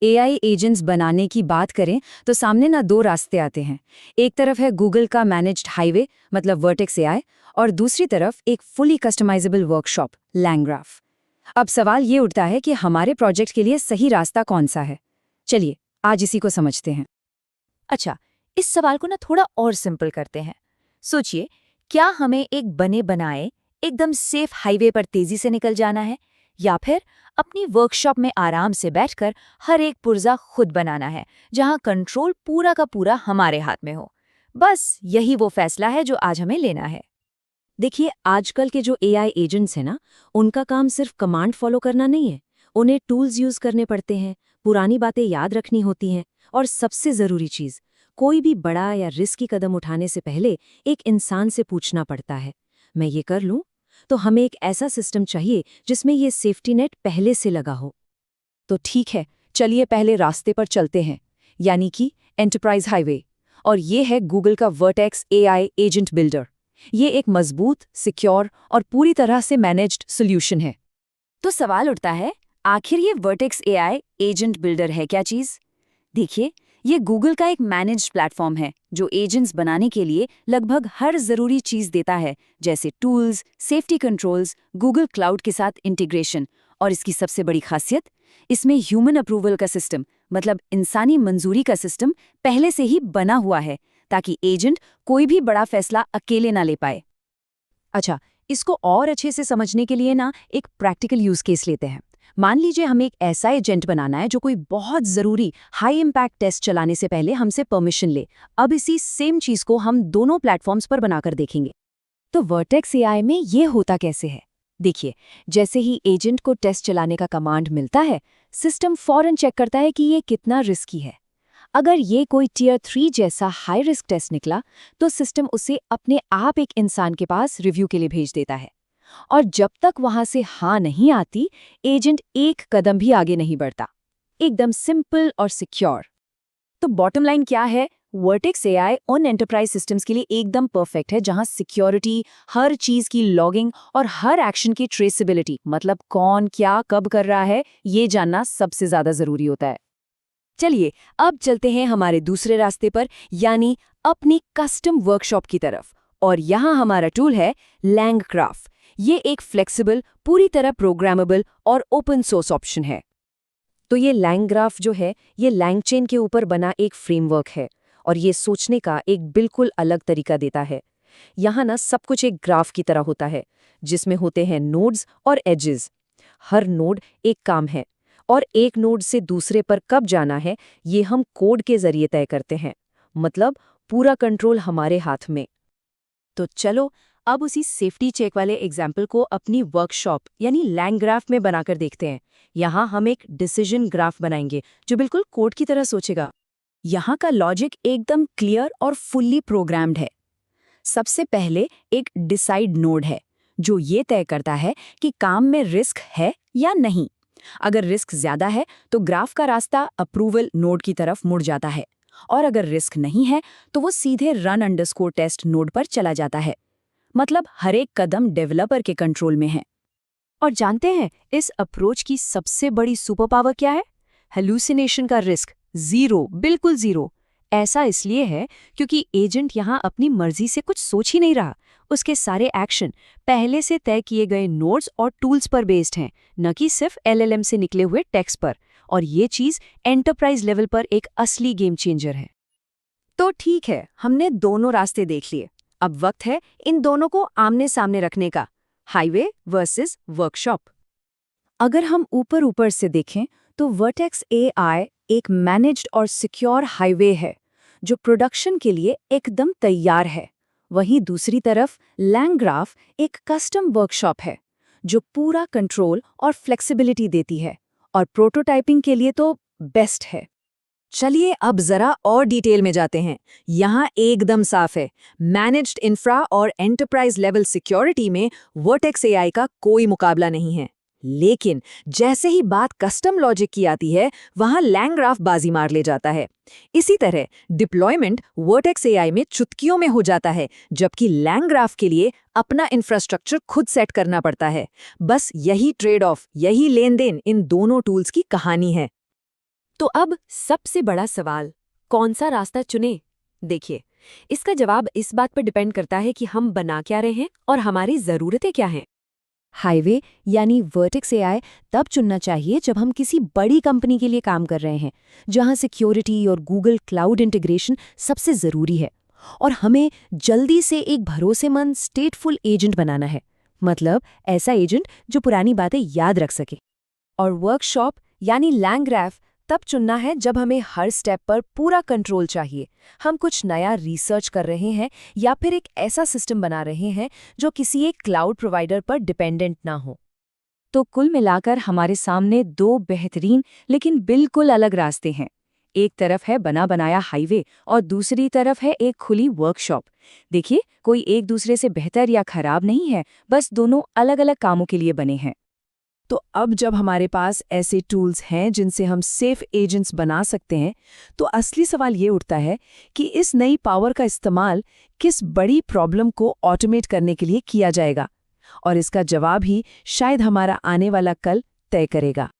AI agents बनाने की बात करें तो सामने ना दो रास्ते आते हैं। एक तरफ है गूगल का मैनेज्ड हाईवे मतलब वर्टेक्स एआई, और दूसरी तरफ एक फुली कस्टमाइजेबल वर्कशॉप लैंग्राफ। अब सवाल ये उठता है कि हमारे प्रोजेक्ट के लिए सही रास्ता कौन सा है। चलिए आज इसी को समझते हैं। अच्छा, इस सवाल को ना थोड़ा और सिंपल करते हैं। सोचिए, क्या हमें एक बने बनाए एकदम सेफ हाईवे पर तेजी से निकल जाना है, या फिर अपनी वर्कशॉप में आराम से बैठकर हर एक पुर्जा खुद बनाना है, जहां कंट्रोल पूरा का पूरा हमारे हाथ में हो। बस यही वो फैसला है जो आज हमें लेना है। देखिए, आजकल के जो एआई एजेंट्स हैं ना, उनका काम सिर्फ कमांड फॉलो करना नहीं है। उन्हें टूल्स यूज करने पड़ते हैं, पुरानी बातें याद रखनी होती हैं, और सबसे जरूरी चीज, कोई भी बड़ा या रिस्की कदम उठाने से पहले एक इंसान से पूछना पड़ता है, मैं ये कर लूं? तो हमें एक ऐसा सिस्टम चाहिए जिसमें ये सेफ्टी नेट पहले से लगा हो। तो ठीक है, चलिए पहले रास्ते पर चलते हैं, यानी कि एंटरप्राइज हाईवे। और ये है गूगल का वर्टेक्स एआई एजेंट बिल्डर। ये एक मजबूत, सिक्योर और पूरी तरह से मैनेज्ड सॉल्यूशन है। तो सवाल उठता है, आखिर ये वर्टेक्स एआई एजेंट बिल्डर है क्या चीज? देखिए, ये गूगल का एक मैनेज्ड प्लेटफॉर्म है जो एजेंट्स बनाने के लिए लगभग हर जरूरी चीज देता है, जैसे tools, safety controls, Google cloud के साथ इंटीग्रेशन। और इसकी सबसे बड़ी खासियत, इसमें ह्यूमन अप्रूवल का सिस्टम मतलब इंसानी मंजूरी का सिस्टम पहले से ही बना हुआ है, ताकि एजेंट कोई भी बड़ा फैसला अकेले ना ले पाए। अच्छा, इसको और अच्छे से समझने के लिए ना एक प्रैक्टिकल यूज केस लेते हैं। मान लीजिए हमें एक ऐसा एजेंट बनाना है जो कोई बहुत जरूरी हाई इम्पैक्ट टेस्ट चलाने से पहले हमसे परमिशन ले। अब इसी सेम चीज को हम दोनों प्लेटफॉर्म्स पर बनाकर देखेंगे। तो वर्टेक्स एआई में ये होता कैसे है? देखिए, जैसे ही एजेंट को टेस्ट चलाने का कमांड मिलता है, सिस्टम फौरन चेक करता है कि ये कितना रिस्की है। अगर ये कोई टियर 3 जैसा हाई रिस्क टेस्ट निकला, तो सिस्टम उसे अपने आप एक इंसान के पास रिव्यू के लिए भेज देता है। और जब तक वहां से हाँ नहीं आती, एजेंट एक कदम भी आगे नहीं बढ़ता। एकदम सिंपल और सिक्योर। तो बॉटम लाइन क्या है? वर्टेक्स एआई उन एंटरप्राइज सिस्टम्स के लिए एकदम परफेक्ट है जहां सिक्योरिटी, हर चीज की लॉगिंग और हर एक्शन की ट्रेसेबिलिटी मतलब कौन क्या कब कर रहा है, ये जानना सबसे ज्यादा जरूरी होता है। चलिए अब चलते हैं हमारे दूसरे रास्ते पर, यानी अपनी कस्टम वर्कशॉप की तरफ। और यहाँ हमारा टूल है लैंग्राफ। ये एक फ्लेक्सिबल, पूरी तरह प्रोग्रामेबल और ओपन सोर्स ऑप्शन है। तो ये लैंग्राफ जो है, ये लैंगचेन के ऊपर बना एक फ्रेमवर्क है, और ये सोचने का एक बिल्कुल अलग तरीका देता है। यहाँ ना सब कुछ एक ग्राफ की तरह होता है, जिसमें होते हैं नोड्स और एजेस। हर नोड एक काम है, और एक नोड से दूसरे पर कब जाना है, ये हम कोड के जरिए तय करते हैं। मतलब पूरा कंट्रोल हमारे हाथ में। तो चलो अब उसी सेफ्टी चेक वाले एग्जाम्पल को अपनी वर्कशॉप यानी लैंग्राफ में बनाकर देखते हैं। यहाँ हम एक डिसीजन ग्राफ बनाएंगे जो बिल्कुल कोड की तरह सोचेगा। यहाँ का लॉजिक एकदम क्लियर और फुल्ली प्रोग्राम्ड है। सबसे पहले एक डिसाइड नोड है जो ये तय करता है कि काम में रिस्क है या नहीं। अगर रिस्क ज्यादा है तो ग्राफ का रास्ता अप्रूवल नोड की तरफ मुड़ जाता है, और अगर रिस्क नहीं है तो वो सीधे रन अंडरस्कोर टेस्ट नोड पर चला जाता है। मतलब हर एक कदम डेवलपर के कंट्रोल में है। और जानते हैं इस अप्रोच की सबसे बड़ी सुपर पावर क्या है? हेलुसिनेशन का रिस्क जीरो, बिल्कुल जीरो। ऐसा इसलिए है क्योंकि एजेंट यहाँ अपनी मर्जी से कुछ सोच ही नहीं रहा। उसके सारे एक्शन पहले से तय किए गए नोड्स और टूल्स पर बेस्ड हैं, न कि सिर्फ एलएलएम से निकले हुए टेक्स्ट पर। और ये चीज एंटरप्राइज लेवल पर एक असली गेम चेंजर है। तो ठीक है, हमने दोनों रास्ते देख लिए। अब वक्त है इन दोनों को आमने सामने रखने का, हाईवे वर्सेस वर्कशॉप। अगर हम ऊपर ऊपर से देखें तो वर्टेक्स एआई एक मैनेज्ड और सिक्योर हाईवे है जो प्रोडक्शन के लिए एकदम तैयार है। वहीं दूसरी तरफ लैंग्राफ एक कस्टम वर्कशॉप है जो पूरा कंट्रोल और फ्लेक्सिबिलिटी देती है, और प्रोटोटाइपिंग के लिए तो बेस्ट है। चलिए अब जरा और डिटेल में जाते हैं। यहाँ एकदम साफ है, मैनेज्ड इंफ्रा और एंटरप्राइज लेवल सिक्योरिटी में वर्टेक्स एआई का कोई मुकाबला नहीं है। लेकिन जैसे ही बात कस्टम लॉजिक की आती है, वहां लैंग्राफ बाजी मार ले जाता है। इसी तरह डिप्लॉयमेंट वर्टेक्स एआई में चुटकियों में हो जाता है, जबकि लैंग्राफ के लिए अपना इंफ्रास्ट्रक्चर खुद सेट करना पड़ता है। बस यही ट्रेड ऑफ, यही लेन देन इन दोनों टूल्स की कहानी है। तो अब सबसे बड़ा सवाल, कौन सा रास्ता चुने? देखिए, इसका जवाब इस बात पर डिपेंड करता है कि हम बना क्या रहे हैं और हमारी ज़रूरतें क्या हैं। हाईवे यानी वर्टेक्स एआई तब चुनना चाहिए जब हम किसी बड़ी कंपनी के लिए काम कर रहे हैं, जहां सिक्योरिटी और गूगल क्लाउड इंटीग्रेशन सबसे ज़रूरी है, और हमें जल्दी से एक भरोसेमंद स्टेटफुल एजेंट बनाना है। मतलब ऐसा एजेंट जो पुरानी बातें याद रख सके। और वर्कशॉप यानी लैंग्राफ तब चुनना है जब हमें हर स्टेप पर पूरा कंट्रोल चाहिए। हम कुछ नया रिसर्च कर रहे हैं या फिर एक ऐसा सिस्टम बना रहे हैं जो किसी एक क्लाउड प्रोवाइडर पर डिपेंडेंट ना हो। तो कुल मिलाकर हमारे सामने दो बेहतरीन लेकिन बिल्कुल अलग रास्ते हैं। एक तरफ है बना बनाया हाईवे और दूसरी तरफ है एक खुली वर्कशॉप। देखिए, कोई एक दूसरे से बेहतर या खराब नहीं है, बस दोनों अलग अलग कामों के लिए बने हैं। तो अब जब हमारे पास ऐसे टूल्स हैं जिनसे हम सेफ एजेंट्स बना सकते हैं, तो असली सवाल ये उठता है कि इस नई पावर का इस्तेमाल किस बड़ी प्रॉब्लम को ऑटोमेट करने के लिए किया जाएगा, और इसका जवाब ही शायद हमारा आने वाला कल तय करेगा।